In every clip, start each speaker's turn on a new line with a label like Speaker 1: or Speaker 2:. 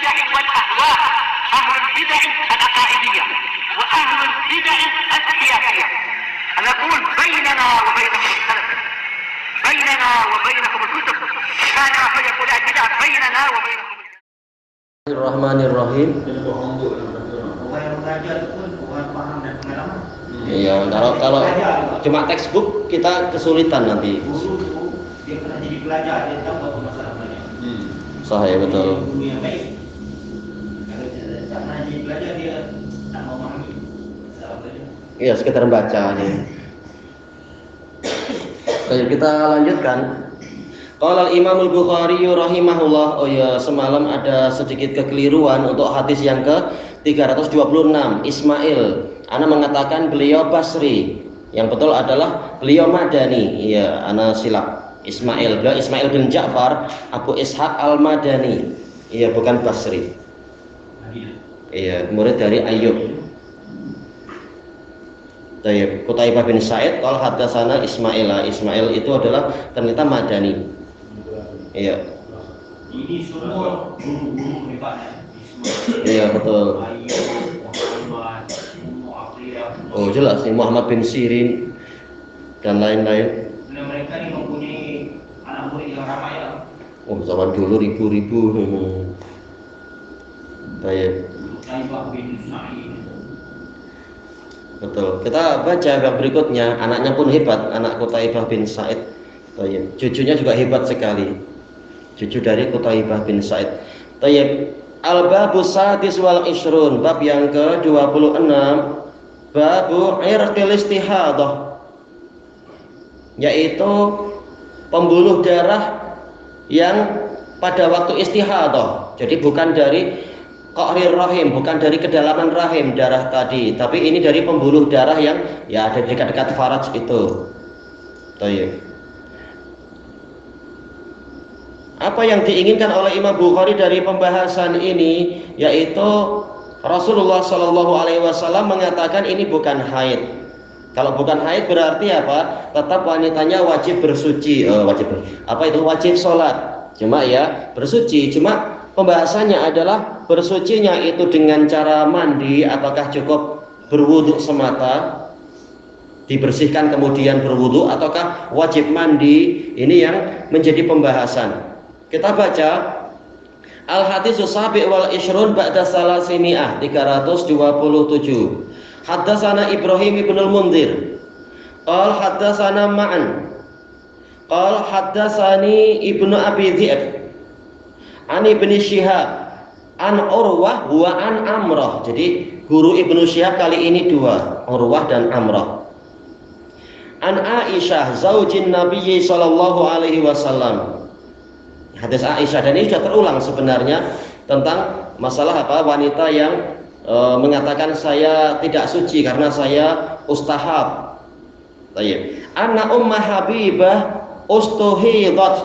Speaker 1: البدع والأهواء، أهل البدع العقائدية وأهل البدع السياسية. نقول بيننا وبينكم السلف، بيننا وبينكم الكتب، كان فيقول البدع بيننا وبينكم.
Speaker 2: Bismillahirrahmanirrahim. Iya, kalau cuma textbook kita kesulitan nanti.
Speaker 3: Dia pernah jadi pelajar, dia tahu apa masalahnya.
Speaker 2: Sahih betul.
Speaker 3: Guru yang baik. Kalau tidak pernah jadi pelajar dia tak mau memahami masalahnya.
Speaker 2: Iya, sekedar baca aja. Oke, kita lanjutkan. Qala al-Imam al-Bukhari rahimahullah. Oh ya, semalam ada sedikit kekeliruan untuk hadis yang ke 326. Ismail, ana mengatakan beliau Basri. Yang betul adalah beliau Madani. Iya, ana silap. Ismail, beliau Ismail bin Ja'far Abu Ishaq al-Madani. Iya, bukan Basri. Iya, murid dari Ayyub. Tayyib, Qutaibah bin Sa'id qala hadatsana Ismail. Ismail itu adalah ternyata Madani. Iya.
Speaker 3: Ini semua guru-guru hebatnya.
Speaker 2: Iya, betul. Oh, jelas nih Muhammad bin Sirin dan lain-lain.
Speaker 3: Nah, mereka ini mempunyai anak murid yang ramai ya.
Speaker 2: Oh, zaman dulu ribu-ribu. Tayyib.
Speaker 3: Qutaibah bin Sa'id.
Speaker 2: Betul. Kita baca bab berikutnya. Anaknya pun hebat, anak Qutaibah bin Sa'id. Tayyib. Cucunya juga hebat sekali. Cucu dari Qutaibah bin Sa'id. Tayyib. Al-babu sadis wal ishrun, bab yang ke-26, babu irqil istihadah, yaitu pembuluh darah yang pada waktu istihadah. Jadi bukan dari qa'rir rahim, bukan dari kedalaman rahim darah tadi, tapi ini dari pembuluh darah yang ya ada dekat-dekat faraj itu. Tayyib. Apa yang diinginkan oleh Imam Bukhari dari pembahasan ini, yaitu Rasulullah Shallallahu Alaihi Wasallam mengatakan ini bukan haid. Kalau bukan haid berarti apa? Tetap wanitanya wajib bersuci. Wajib sholat. Cuma ya bersuci. Cuma pembahasannya adalah bersucinya itu dengan cara mandi ataukah cukup berwudu semata, dibersihkan kemudian berwudu, ataukah wajib mandi? Ini yang menjadi pembahasan. Kita baca Al-Hadisus Sabi' wal Ishrun ba'da salasimi'ah 327. Haddatsana Ibrahim ibn al-Mundhir qala haddatsana Ma'an qala haddatsani Ibnu Abi Dhi'b an Ibnu Syihab an Urwah wa an Amrah. Jadi guru Ibnu Syihab kali ini dua, Urwah dan Amrah. An Aisyah zaujin Nabi sallallahu alaihi wasallam. Hadis Aisyah, dan ini sudah terulang sebenarnya tentang masalah wanita yang mengatakan saya tidak suci karena saya ustahab. Tayyib. Anna Ummah Habibah ustuhidat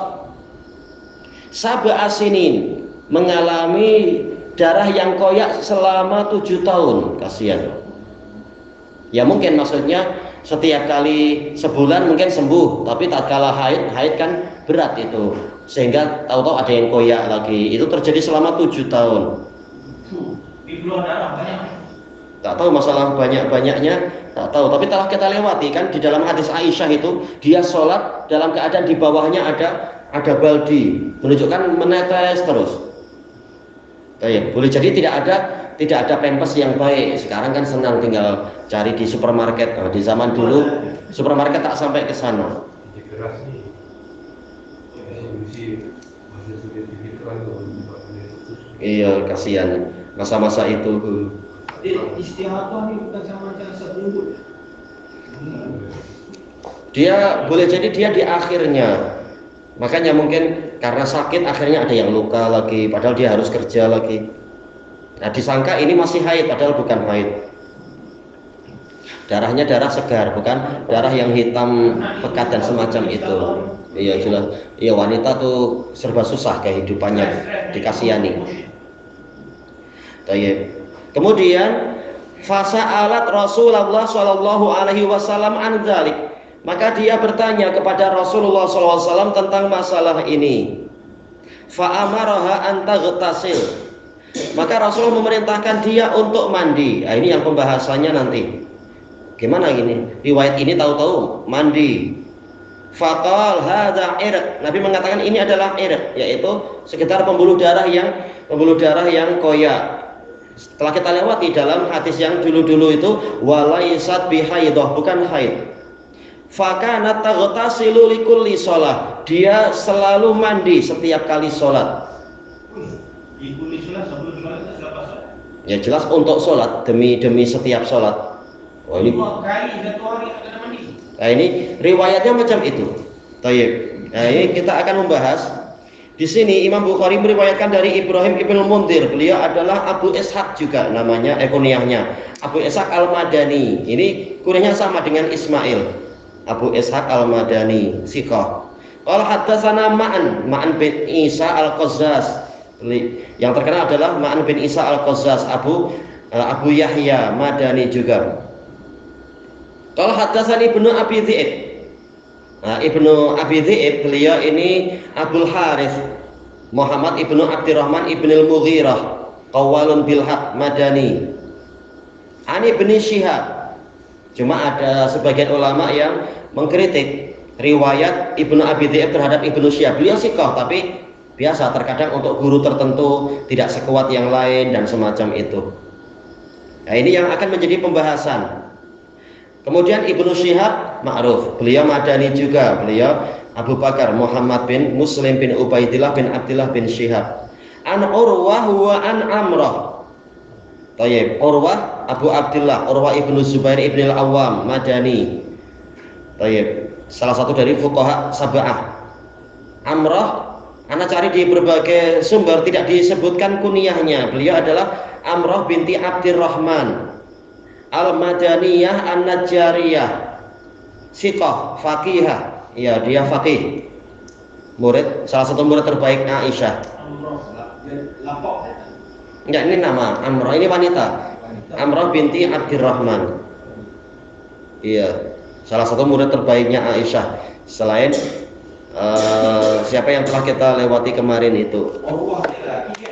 Speaker 2: sab'a sinin, mengalami darah yang koyak selama 7 tahun. Kasihan. Ya mungkin maksudnya setiap kali sebulan mungkin sembuh, tapi tak kala haid kan berat itu, sehingga tahu-tahu ada yang koyak lagi. Itu terjadi selama 7 tahun.
Speaker 3: Di keluar darah banyak.
Speaker 2: Tak tahu masalah banyak-banyaknya, tak tahu. Tapi telah kita lewati kan di dalam hadis Aisyah itu, dia sholat dalam keadaan di bawahnya ada baldi, menunjukkan menetes terus. Boleh jadi tidak ada pampers yang baik. Sekarang kan senang tinggal cari di supermarket. Di zaman dulu supermarket tak sampai ke sana. Iya, kasihan masa-masa itu.
Speaker 3: Istihadah ini bukan sama macam sebelum.
Speaker 2: Dia boleh jadi dia di akhirnya. Makanya mungkin karena sakit akhirnya ada yang luka lagi, padahal dia harus kerja lagi. Nah, disangka ini masih haid, padahal bukan haid. Darahnya darah segar, bukan darah yang hitam pekat dan semacam itu. Iya jelas. Iya, wanita tuh serba susah kehidupannya, dikasihani. Tayyib. Kemudian fasa'alat Rasulullah sallallahu alaihi wasallam an dzalik. Maka dia bertanya kepada Rasulullah SAW tentang masalah ini. Fa'amaraha an taghtasil. Maka Rasulullah memerintahkan dia untuk mandi. Nah, ini yang pembahasannya nanti. Gimana gini? Riwayat ini tahu-tahu mandi. Faqal hadza irq. Nabi mengatakan ini adalah irq, yaitu sekitar pembuluh darah yang koyak. Setelah kita lewati dalam hadis yang dulu-dulu itu walaisat bihaidah, bukan haid. Fakanat taghtasilu likulli shalah. Dia selalu mandi setiap kali sholat.
Speaker 3: Likulli shalah, sebelum sholat tak siapa sholat.
Speaker 2: Ya jelas untuk sholat, demi setiap sholat. Oh, ini
Speaker 3: 2 kali satu hari kena mandi.
Speaker 2: Nah, ini riwayatnya macam itu. Tayyib. Nah, ini kita akan membahas. Di sini Imam Bukhari meriwayatkan dari Ibrahim ibn Munzir. Beliau adalah Abu Ishaq juga namanya, kunyahnya. Abu Ishaq Al-Madani. Ini kunyahnya sama dengan Ismail. Abu Ishaq Al-Madani, Siqah. Qala haddatsana Ma'an bin Isa Al-Qazzaz. Yang terkenal adalah Ma'an bin Isa Al-Qazzaz, Abu Yahya Madani juga. Qala haddatsani Ibnu Abi Dhi'ib. Nah, Ibnu Abi Dhi'ib beliau ini Abdul Harith Muhammad ibnu Abdurrahman ibnul Mughirah Qawwalun bil Haq Madani. Ani bin Syihab. Cuma ada sebagian ulama yang mengkritik riwayat Ibnu Abi Dhi'ib terhadap Ibnu Syihab. Beliau siqah, tapi biasa terkadang untuk guru tertentu tidak sekuat yang lain dan semacam itu. Nah, ini yang akan menjadi pembahasan. Kemudian Ibnu Syihab ma'ruf, beliau Madani juga, beliau Abu Bakar Muhammad bin Muslim bin Ubaidillah bin Abdullah bin Syihab. An Urwah wa an Amrah. Tayyib, Urwah Abu Abdullah, Urwah Ibnu Zubair Ibn Al-Awwam Madani. Tayyib, salah satu dari fuqaha sab'ah. Amrah, Anda cari di berbagai sumber tidak disebutkan kunyahnya. Beliau adalah Amrah binti Abdurrahman Al-Madaniyah An-Najjariyah, siqah, faqihah. Ya, dia faqih. Salah satu murid terbaik Aisyah. Enggak, ini nama Amrah, ini wanita. Amrah binti Abdurrahman. Iya, salah satu murid terbaiknya Aisyah. Selain siapa yang telah kita lewati kemarin itu?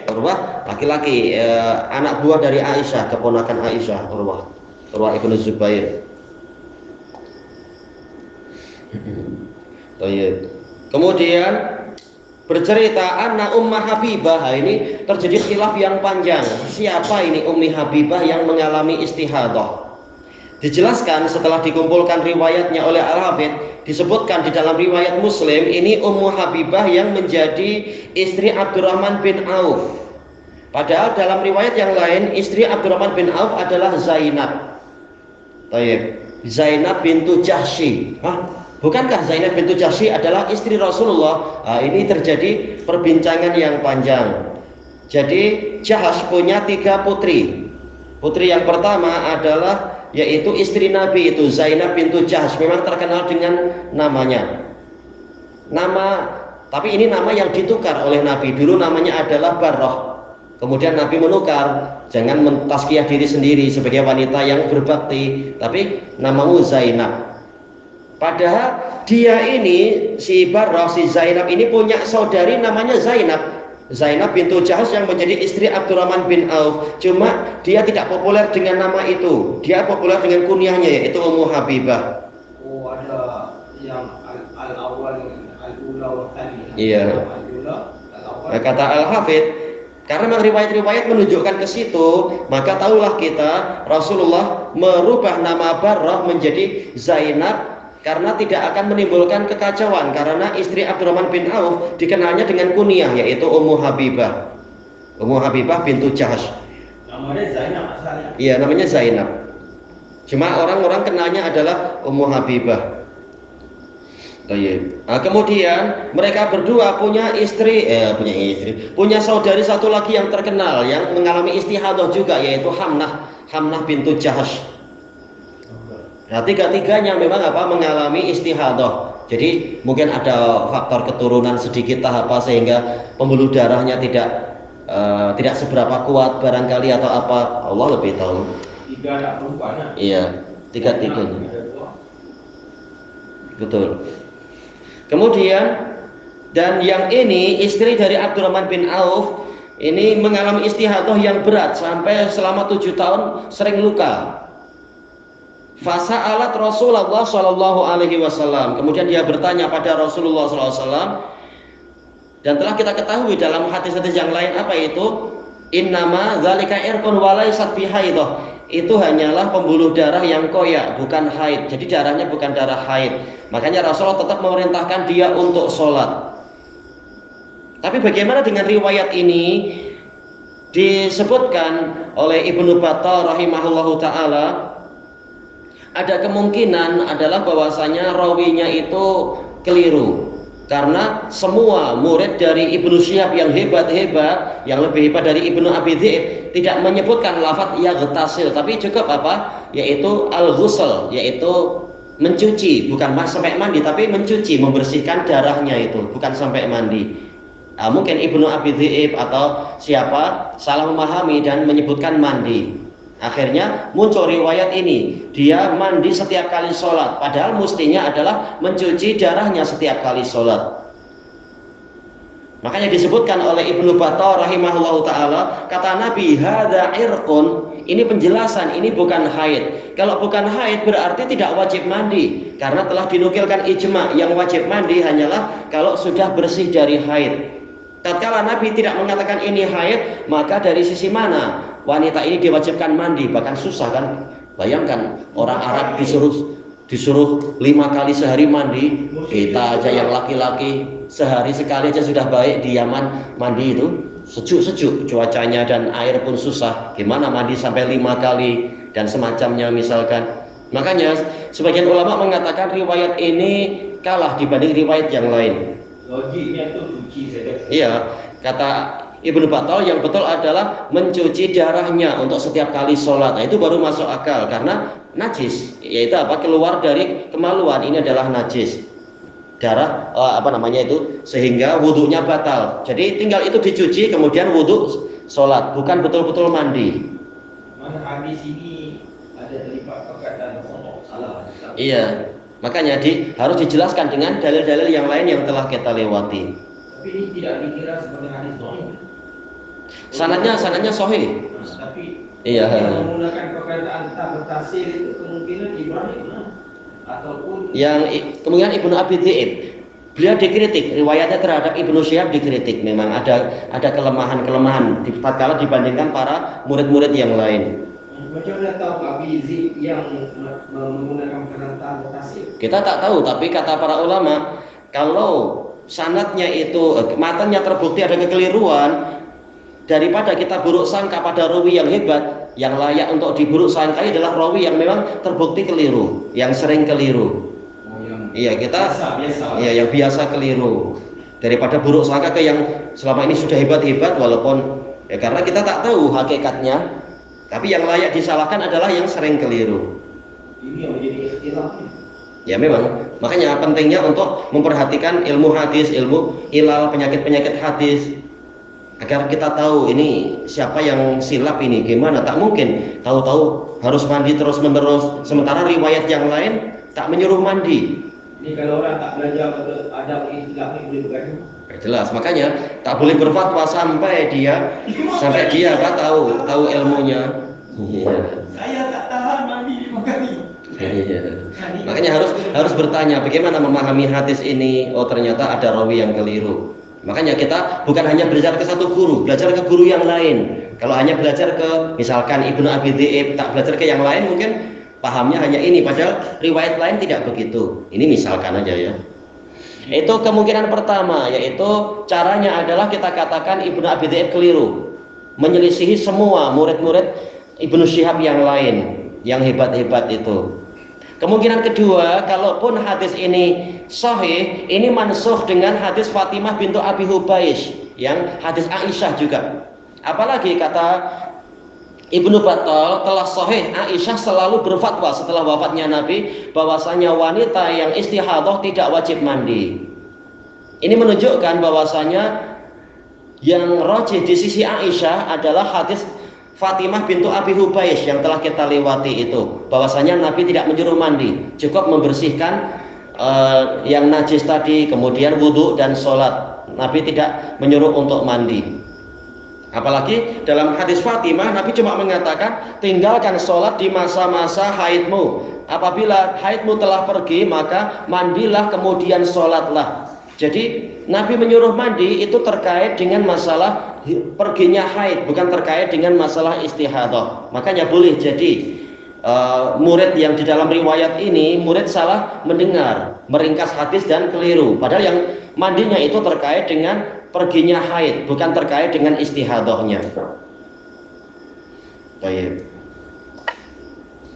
Speaker 2: Urwah laki-laki, anak buah dari Aisyah, keponakan Aisyah, Urwah ibnu Zubair. Kemudian bercerita anna Ummah Habibah. Ini terjadi khilaf yang panjang. Siapa ini Ummi Habibah yang mengalami istihadah? Dijelaskan setelah dikumpulkan riwayatnya oleh Al-Hafidz, disebutkan di dalam riwayat Muslim ini Ummu Habibah yang menjadi istri Abdurrahman bin Auf. Padahal dalam riwayat yang lain istri Abdurrahman bin Auf adalah Zainab. Tayyib, Zainab bintu Jahsy. Bukankah Zainab bintu Jahsy adalah istri Rasulullah? Ini terjadi perbincangan yang panjang. Jadi Jahsy punya 3 putri. Putri yang pertama adalah yaitu istri Nabi, itu Zainab bintu Jahsy. Memang terkenal dengan namanya. Tapi ini nama yang ditukar oleh Nabi. Dulu namanya adalah Barrah. Kemudian Nabi menukar, jangan mentazkiyah diri sendiri sebagai wanita yang berbakti, tapi namamu Zainab. Padahal dia ini, si Barrah, si Zainab ini punya saudari namanya Zainab. Zainab bintu Jahsy yang menjadi istri Abdurrahman bin Auf. Cuma dia tidak populer dengan nama itu. Dia populer dengan kunyahnya, yaitu Ummu Habibah.
Speaker 3: Oh, ada yang al-awwal, al-ula wa tsani.
Speaker 2: Iya. Kata Al-Hafidz, karena memang riwayat-riwayat menunjukkan ke situ, maka tahulah kita Rasulullah merubah nama Barrah menjadi Zainab karena tidak akan menimbulkan kekacauan, karena istri Abdurrahman bin Auf dikenalnya dengan kunyah yaitu Ummu Habibah. Ummu Habibah bintu Jahsy.
Speaker 3: Namanya Zainab asalnya.
Speaker 2: Iya, namanya Zainab. Cuma orang-orang kenalnya adalah Ummu Habibah. Kemudian mereka berdua punya saudari satu lagi yang terkenal yang mengalami istihadah juga, yaitu Hamnah bintu Jahsy. Nah, tiga-tiganya memang mengalami istihadah. Jadi mungkin ada faktor keturunan sedikit sehingga pembuluh darahnya tidak seberapa kuat barangkali atau apa, Allah lebih tahu.
Speaker 3: 3 anak perempuan.
Speaker 2: Iya, tiga-tiganya. Betul. Kemudian dan yang ini istri dari Abdurrahman bin Auf ini mengalami istihadah yang berat sampai selama 7 tahun sering luka. Fasa'alat Rasulullah Shallallahu Alaihi Wasallam. Kemudian dia bertanya pada Rasulullah Sallallahu Alaihi Wasallam. Dan telah kita ketahui dalam hadis-hadis yang lain apa itu? Innama zalika irqun walaysat bihaidah. Itu hanyalah pembuluh darah yang koyak, bukan haid. Jadi darahnya bukan darah haid. Makanya Rasulullah tetap memerintahkan dia untuk sholat. Tapi bagaimana dengan riwayat ini? Disebutkan oleh Ibnu Battal rahimahullahu taala, ada kemungkinan adalah bahwasanya rawinya itu keliru. Karena semua murid dari Ibnu Syihab yang hebat-hebat, yang lebih hebat dari Ibnu Abi Dhi'ib, tidak menyebutkan lafaz yaghtasil, tapi cukup apa? Yaitu al-ghusl, yaitu mencuci, bukan sampai mandi, tapi mencuci, membersihkan darahnya itu, bukan sampai mandi. Mungkin Ibnu Abi Dhi'ib atau siapa salah memahami dan menyebutkan mandi. Akhirnya muncul riwayat ini, dia mandi setiap kali sholat, padahal mestinya adalah mencuci darahnya setiap kali sholat. Makanya disebutkan oleh Ibnu Battal rahimahullahu taala, kata Nabi, hadza irqun, ini penjelasan, ini bukan haid. Kalau bukan haid berarti tidak wajib mandi, karena telah dinukilkan ijma, yang wajib mandi hanyalah kalau sudah bersih dari haid. Tatkala Nabi tidak mengatakan ini haid, maka dari sisi mana wanita ini diwajibkan mandi? Bahkan susah kan? Bayangkan orang Arab disuruh 5 kali sehari mandi. Kita aja yang laki-laki sehari sekali aja sudah baik di Yaman mandi itu. Sejuk-sejuk cuacanya dan air pun susah. Gimana mandi sampai 5 kali dan semacamnya misalkan. Makanya sebagian ulama mengatakan riwayat ini kalah dibanding riwayat yang lain.
Speaker 3: Logiknya tuh cuci saja.
Speaker 2: Iya, kata Ibnu Battal yang betul adalah mencuci darahnya untuk setiap kali sholat. Nah, itu baru masuk akal karena najis, yaitu apa? Keluar dari kemaluan, ini adalah najis. Darah sehingga wudhunya batal. Jadi tinggal itu dicuci kemudian wudhu sholat, bukan betul-betul mandi.
Speaker 3: Mana hadis ini ada terlibat perkataan pondok salah.
Speaker 2: Iya. Makanya harus dijelaskan dengan dalil-dalil yang lain yang telah kita lewati.
Speaker 3: Tapi ini tidak dikira sebagai hadis sahih.
Speaker 2: Sanadnya sahih.
Speaker 3: Tapi
Speaker 2: iya.
Speaker 3: Menggunakan perkataan tafasil itu kemungkinan Ibrahim ataupun
Speaker 2: yang kemungkinan Ibnu Abi Dhi'ib. Beliau dikritik, riwayatnya terhadap Ibnu Syihab dikritik. Memang ada kelemahan-kelemahan tatkala dibandingkan para murid-murid yang lain.
Speaker 3: Macam mana tahu Abi Dhi'ib yang menggunakan perkataan tafasil?
Speaker 2: Kita tak tahu, tapi kata para ulama, kalau sanadnya itu matanya terbukti ada kekeliruan, daripada kita buruk sangka pada rawi yang hebat, yang layak untuk diburuk sangkai adalah rawi yang memang terbukti keliru, yang sering keliru. Iya, kita
Speaker 3: biasa.
Speaker 2: Iya, yang biasa keliru. Daripada buruk sangka ke yang selama ini sudah hebat-hebat, walaupun ya karena kita tak tahu hakikatnya, tapi yang layak disalahkan adalah yang sering keliru.
Speaker 3: Ini yang menjadi ikhtilaf.
Speaker 2: Ya memang, makanya pentingnya untuk memperhatikan ilmu hadis, ilmu ilal, penyakit-penyakit hadis, agar kita tahu ini siapa yang silap ini, gimana. Tak mungkin tahu-tahu harus mandi terus-menerus, sementara riwayat yang lain tak menyuruh mandi.
Speaker 3: Ini kalau orang tak belajar adab ikhtilaf ini boleh bergaduh.
Speaker 2: Jelas, makanya tak boleh berfatwa sampai dia tahu ilmunya.
Speaker 3: Saya tak tahan mandi 5 kali.
Speaker 2: Makanya harus bertanya bagaimana memahami hadis ini. Oh, ternyata ada rawi yang keliru. Makanya kita bukan hanya belajar ke satu guru, belajar ke guru yang lain. Kalau hanya belajar ke misalkan Ibnu Abi Dhi'ib, tak belajar ke yang lain, mungkin pahamnya hanya ini, padahal riwayat lain tidak begitu. Ini misalkan aja ya. Itu kemungkinan pertama, yaitu caranya adalah kita katakan Ibnu Abi Dhi'ib keliru, menyelisihi semua murid-murid Ibnu Syihab yang lain yang hebat-hebat itu. Kemungkinan kedua, kalaupun hadis ini sahih, ini mansukh dengan hadis Fatimah bintu Abi Hubaysh yang hadis Aisyah juga. Apalagi kata Ibnu Battal, telah sahih Aisyah selalu berfatwa setelah wafatnya Nabi bahwasanya wanita yang istihadah tidak wajib mandi. Ini menunjukkan bahwasanya yang rajih di sisi Aisyah adalah hadis Fatimah bintu Abi Hubaysh yang telah kita lewati itu, bahwasanya Nabi tidak menyuruh mandi, cukup membersihkan yang najis tadi, kemudian wudhu dan sholat. Nabi tidak menyuruh untuk mandi. Apalagi dalam hadis Fatimah, Nabi cuma mengatakan tinggalkan sholat di masa-masa haidmu. Apabila haidmu telah pergi, maka mandilah kemudian sholatlah. Jadi Nabi menyuruh mandi itu terkait dengan masalah perginya haid, bukan terkait dengan masalah istihadah. Makanya boleh jadi murid yang di dalam riwayat ini, murid salah mendengar, meringkas hadis dan keliru. Padahal yang mandinya itu terkait dengan perginya haid, bukan terkait dengan istihadahnya. Baik.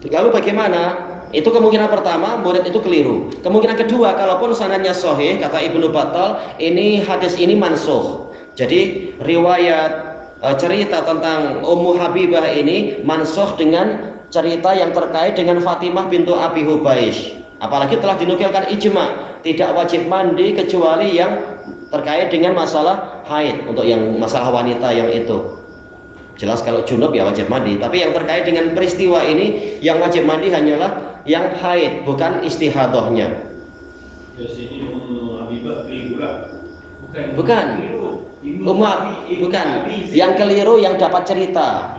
Speaker 2: Lalu bagaimana? Itu kemungkinan pertama, murid itu keliru. Kemungkinan kedua, kalaupun sanadnya sahih, kata Ibnu Battal, ini hadis ini mansukh. Jadi riwayat cerita tentang Ummu Habibah ini mansukh dengan cerita yang terkait dengan Fatimah bintu Abi Hubaish. Apalagi telah dinukilkan ijma, tidak wajib mandi kecuali yang terkait dengan masalah haid, untuk yang masalah wanita yang itu. Jelas kalau junub ya wajib mandi, tapi yang terkait dengan peristiwa ini yang wajib mandi hanyalah yang haid, bukan istihadahnya.
Speaker 3: Di sini Habibah keliru lah.
Speaker 2: Bukan. Bukan. Yang keliru yang dapat cerita.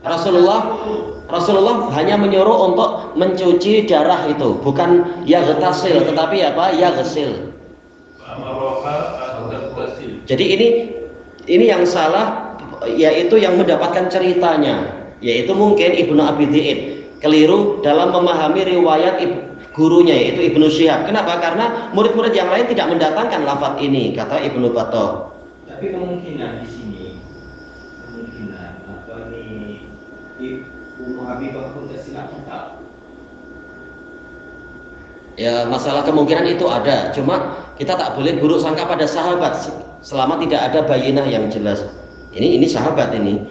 Speaker 2: Rasulullah hanya menyuruh untuk mencuci darah itu, bukan yaghtasil, tetapi apa? Yaghsil. Jadi ini yang salah, yaitu yang mendapatkan ceritanya, yaitu mungkin Ibnu Abi Dhi'ib keliru dalam memahami riwayat gurunya, yaitu Ibnu Syihab. Kenapa? Karena murid-murid yang lain tidak mendatangkan lafaz ini, kata Ibnu Battal.
Speaker 3: Tapi kemungkinan di sini, Ummu Habibah pun tersilap tetap.
Speaker 2: Ya, masalah kemungkinan itu ada, cuma kita tak boleh buruk sangka pada sahabat selama tidak ada bayinah yang jelas. Ini sahabat ini.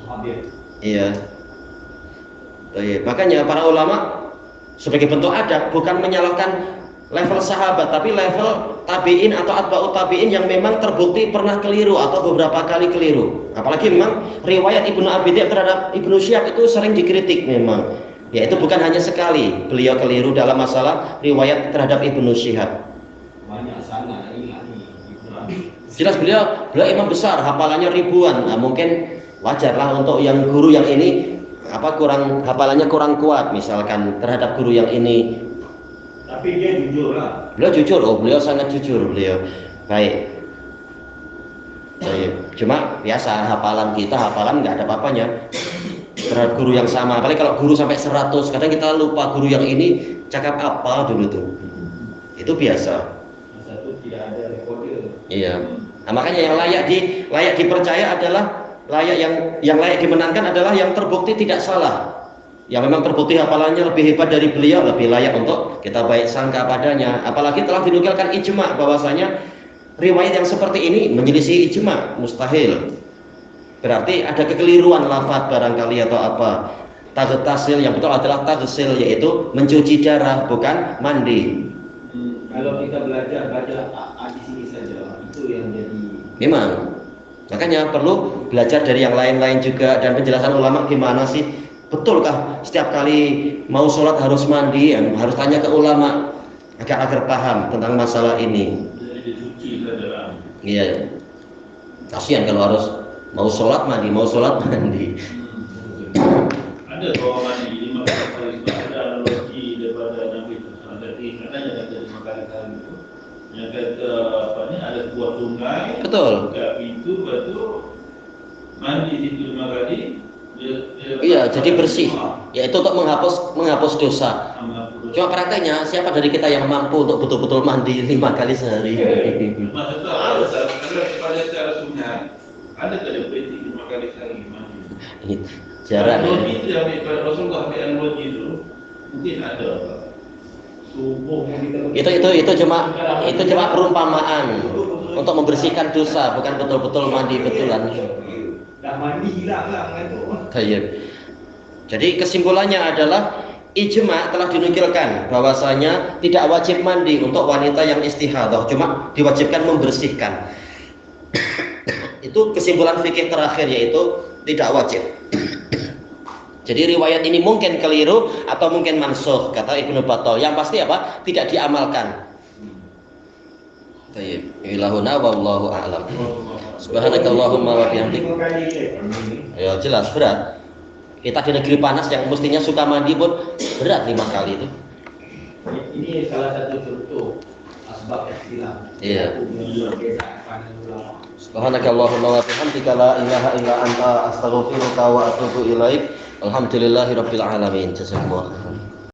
Speaker 3: Sahabat.
Speaker 2: Iya. Makanya para ulama sebagai bentuk adab bukan menyalahkan level sahabat, tapi level tabi'in atau atba'ut tabi'in yang memang terbukti pernah keliru atau beberapa kali keliru. Apalagi memang riwayat Ibnu Abi Dhi'ib terhadap Ibnu Syihab itu sering dikritik memang. Yaitu bukan hanya sekali beliau keliru dalam masalah riwayat terhadap Ibnu Syihab.
Speaker 3: Banyak sanad ini.
Speaker 2: Jelas beliau imam besar, hafalannya ribuan. Nah, mungkin wajarlah untuk yang guru yang ini hafalannya kurang kuat misalkan terhadap guru yang ini.
Speaker 3: Tapi dia jujur lah.
Speaker 2: Beliau jujur, beliau sangat jujur beliau. Baik. Cuma biasa hafalan nggak ada apa-apanya terhadap guru yang sama. Apalagi kalau guru sampai 100, kadang kita lupa guru yang ini cakap apa dulu tuh. Itu biasa.
Speaker 3: Satu tidak ada rekorder.
Speaker 2: Iya. Nah, makanya yang layak dipercaya adalah yang layak dimenangkan adalah yang terbukti tidak salah. Yang memang terbukti hafalannya lebih hebat dari beliau, lebih layak untuk kita baik sangka padanya. Apalagi telah dinukilkan ijma bahwasanya riwayat yang seperti ini menyelisih ijma, mustahil. Berarti ada kekeliruan lafaz barangkali atau apa. Taghtasil yang betul adalah taghsil, yaitu mencuci darah, bukan mandi.
Speaker 3: Kalau kita baca di sini saja, itu yang jadi.
Speaker 2: Memang. Makanya perlu belajar dari yang lain-lain juga, dan penjelasan ulama gimana sih? Betulkah setiap kali mau sholat harus mandi? Harus tanya ke ulama agar paham tentang masalah ini.
Speaker 3: Jadi dicuci saja.
Speaker 2: Iya. Kasihan kalau harus mau sholat mandi.
Speaker 3: Ada bahwa mandi 5 kali, ada analogi daripada Nabi Sallallahu katanya ada 5 kali itu. Yang kata ada sebuah sungai.
Speaker 2: Betul.
Speaker 3: Buka pintu, batu mandi itu 5 kali.
Speaker 2: Iya, jadi bersih. Yaitu untuk menghapus dosa. Cuma prakteknya siapa dari kita yang mampu untuk betul-betul mandi 5 kali sehari?
Speaker 3: Maksudnya harus pada secara sungai. Ada tidak berarti 5 kali sehari mandi?
Speaker 2: Jarang.
Speaker 3: Itu yang Rasulullah ambil itu mungkin ada. Subuh
Speaker 2: Itu cuma perumpamaan untuk membersihkan dosa, bukan betul-betul mandi betulan.
Speaker 3: Dah mandi hilang lah itu.
Speaker 2: Jadi kesimpulannya adalah ijma telah dinukilkan bahwasanya tidak wajib mandi untuk wanita yang istihadah, cuma diwajibkan membersihkan. Itu kesimpulan fikih terakhir, yaitu tidak wajib. Jadi riwayat ini mungkin keliru atau mungkin mansukh, kata Ibnu Battal. Yang pasti apa? Tidak diamalkan. Baik, ilahuna wallahu a'lam. Subhanakallahumma wa bihamdik. Ya jelas berat. Kita di negeri panas yang mestinya suka mandi pun berat 5 kali itu.
Speaker 4: Ini salah satu contoh asbab istilah.
Speaker 2: Iya.
Speaker 4: Perbedaan ulama.
Speaker 2: Subhanakallahumma wa bihamdika la ilaha illa anta astaghfiruka wa atubu ilaik. Alhamdulillahirabbil alamin. Jazakumullah.